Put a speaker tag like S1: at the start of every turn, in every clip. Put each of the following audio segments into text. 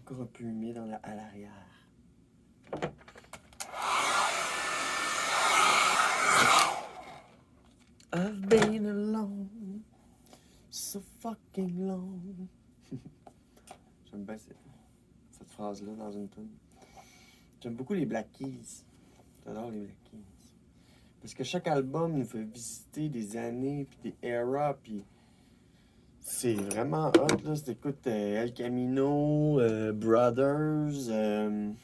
S1: encore un peu humide à l'arrière. I've been alone so fucking long. J'aime bien cette phrase-là dans une tune. J'aime beaucoup les Black Keys. J'adore les Black Keys. Parce que chaque album nous fait visiter des années, puis des eras, puis c'est vraiment hot, là. Si t'écoutes El Camino, Brothers, El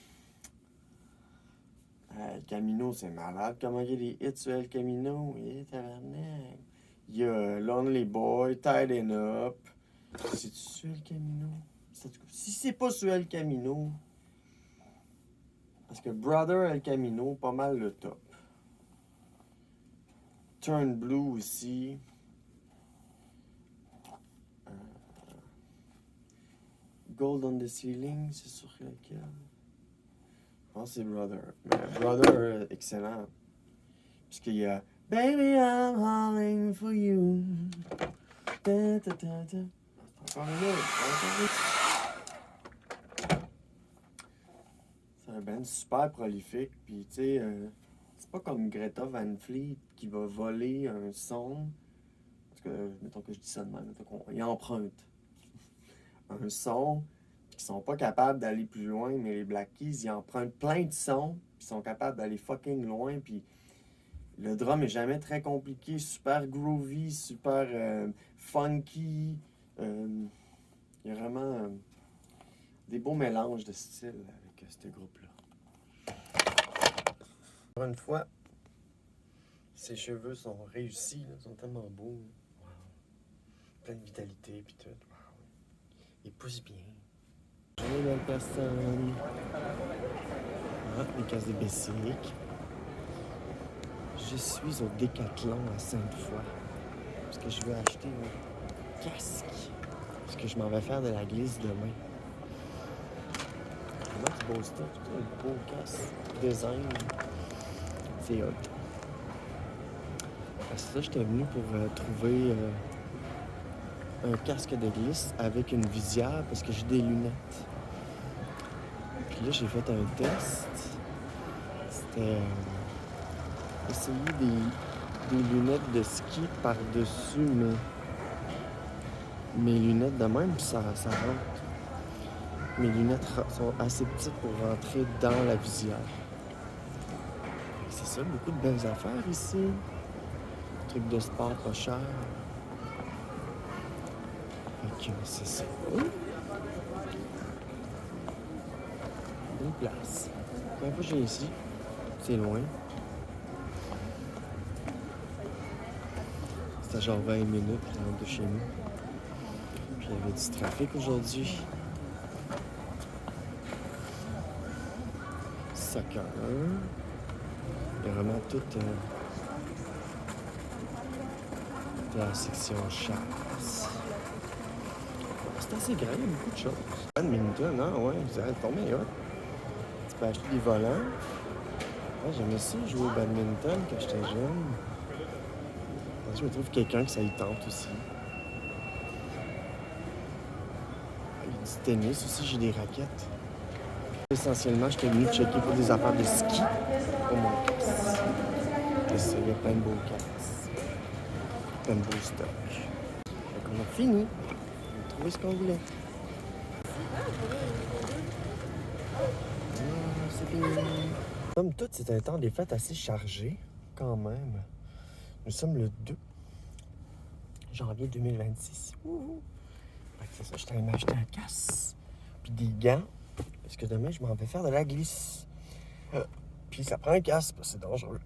S1: Camino, c'est malade comment il y a des hits sur El Camino. Tabarnak. Il y a Lonely Boy, Tighten Up. C'est-tu sur El Camino? Si c'est pas sur El Camino, parce que Brother El Camino, pas mal le top. Turn Blue aussi. Gold on the Ceiling, c'est sur lequel? Je pense que c'est Brother. Mais Brother, excellent. Puisqu'il y a Baby, I'm calling for you. Da, da, da, da. C'est encore un autre. C'est un band super prolifique. Puis, tu sais, c'est pas comme Greta Van Fleet qui va voler un son. Parce que, mettons que je dis ça de même, mettons qu'il emprunte un son, puis qu'ils sont pas capables d'aller plus loin, mais les Black Keys, ils empruntent plein de sons, puis ils sont capables d'aller fucking loin, puis le drum est jamais très compliqué, super groovy, super funky. Il y a vraiment des beaux mélanges de styles avec ce groupe-là. Encore une fois, ses cheveux sont réussis, là, sont tellement beaux. Wow. Plein de vitalité, puis tout. Wow. Il pousse bien. Bonjour, belle personne. Ah, les cases des Bessiques. Je suis au Décathlon à Sainte-Foy. Parce que je veux acheter un casque. Parce que je m'en vais faire de la glisse demain. Vraiment du beau stuff. Un beau casque. Design. C'est hot. Parce que ça, j'étais venu pour trouver un casque de glisse avec une visière parce que j'ai des lunettes. Puis là, j'ai fait un test. C'était essayer des lunettes de ski par-dessus mes lunettes de même, puis ça rentre. Mes lunettes sont assez petites pour rentrer dans la visière. C'est ça, beaucoup de belles affaires ici. Trucs de sport pas cher. Ok, c'est ça. Bonne place. La première fois que j'ai ici, c'est loin. C'était genre 20 minutes de chez nous. Puis il y avait du trafic aujourd'hui. Soccer. Il y a vraiment toute la section chasse. C'est assez grand, il y a beaucoup de choses. Badminton, hein? Ouais, vous allez tomber, hein? Tu peux acheter des volants. Ouais, j'aimais ça jouer au badminton quand j'étais jeune. Je me trouve quelqu'un que ça y tente aussi. Il y a du tennis aussi, j'ai des raquettes. Essentiellement, j'étais venu checker pour des affaires de ski pour mon casse. Il y a plein de beaux casses. Plein de beaux stocks. Donc on a fini. On a trouvé ce qu'on voulait. C'est fini. Comme tout, c'est un temps des fêtes assez chargé, quand même. Nous sommes le 2 janvier 2026. Wouhou! C'est ça, j'étais allé m'acheter un casque, puis des gants, parce que demain, je m'en vais faire de la glisse. Puis ça prend un casque, parce que c'est dangereux.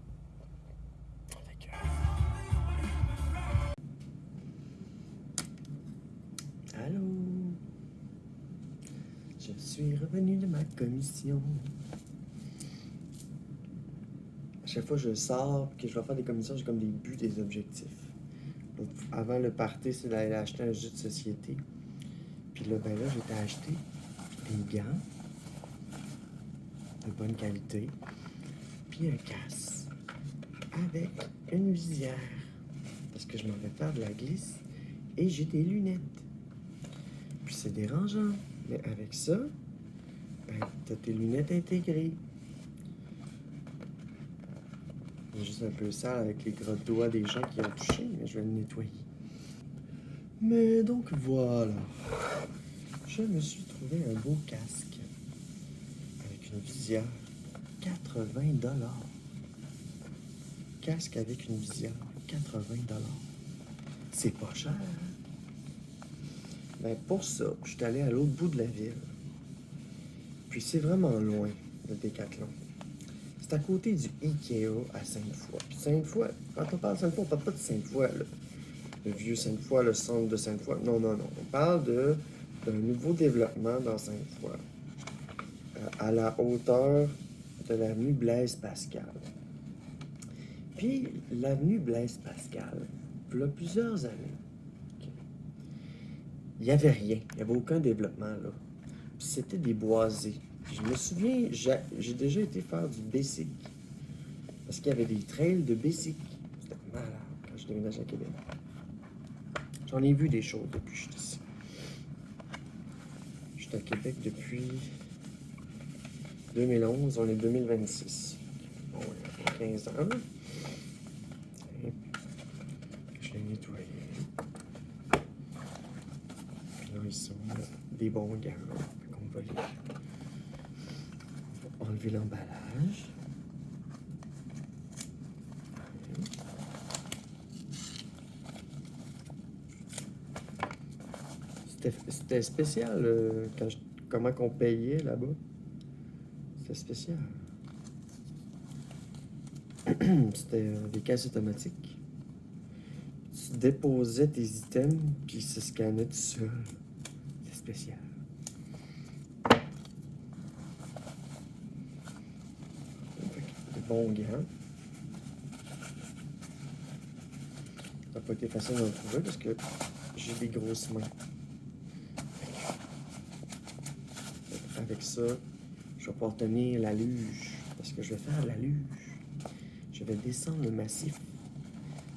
S1: Fait que... Allô? Je suis revenu de ma commission. À chaque fois que je sors, que je vais faire des commissions, j'ai comme des buts, des objectifs. Donc, avant le party, c'est d'aller acheter un jeu de société. Puis là, ben là, j'ai acheté des gants de bonne qualité, puis un casque avec une visière. Parce que je m'en vais faire de la glisse et j'ai des lunettes. Puis c'est dérangeant. Mais avec ça, Ben, t'as tes lunettes intégrées. Il est juste un peu sale avec les gros doigts des gens qui ont touché, mais je vais le nettoyer. Mais donc voilà. Je me suis trouvé un beau casque avec une visière. 80 $. Casque avec une visière. 80 $. C'est pas cher. Ben pour ça, je suis allé à l'autre bout de la ville. Puis c'est vraiment loin, le Décathlon. C'est à côté du Ikea à Sainte-Foy. Puis Sainte-Foy, quand on parle de Sainte-Foy, on parle pas de Sainte-Foy, là. Le vieux Sainte-Foy, le centre de Sainte-Foy. Non, non, non. On parle d'un nouveau développement dans Sainte-Foy. À la hauteur de l'avenue Blaise-Pascal. Puis l'avenue Blaise-Pascal, il y a plusieurs années, il n'y avait rien. Il n'y avait aucun développement là. Puis c'était des boisés. Puis je me souviens, j'ai déjà été faire du bicycle. Parce qu'il y avait des trails de bicycle. C'était malade quand je déménageais à Québec. J'en ai vu des choses depuis que je suis ici. Je suis à Québec depuis 2011, on est 2026. Bon, il y a 15 ans. Et je l'ai nettoyé. Puis là, ils sont des bons gars. On va enlever l'emballage. C'était spécial comment qu'on payait là-bas. C'était spécial. C'était des caisses automatiques. Tu déposais tes items, puis ça scannait tout seul. C'est spécial. Des bons gants. Ça n'a pas été facile d'en trouver parce que j'ai des grosses mains. Avec ça, je vais pouvoir tenir la luge. Parce que je vais faire la luge. Je vais descendre le massif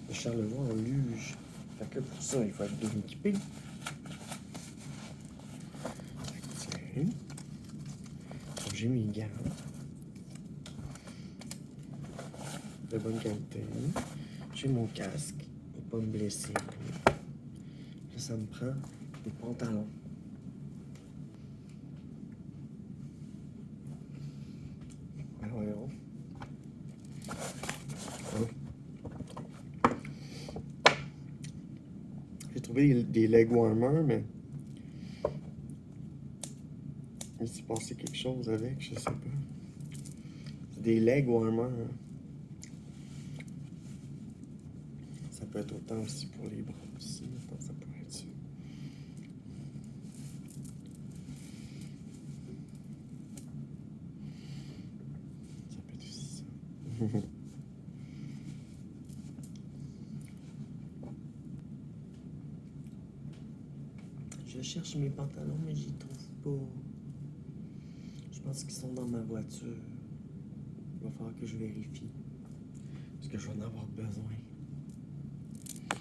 S1: de Charlevoix en luge. Fait que pour ça, il faut être bien équipé. Tiens. Donc, j'ai mes gants. De bonne qualité. J'ai mon casque pour pas me blesser. Là, ça me prend des pantalons. Ben voyons. J'ai trouvé des leg warmers, mais il s'est passé quelque chose avec, je sais pas. C'est des leg warmers. Ça peut être autant aussi pour les bras aussi. Attends, ça pourrait être ça. Ça peut être aussi ça. Je cherche mes pantalons, mais j'y trouve pas. Je pense qu'ils sont dans ma voiture. Il va falloir que je vérifie. Parce que je vais en avoir besoin.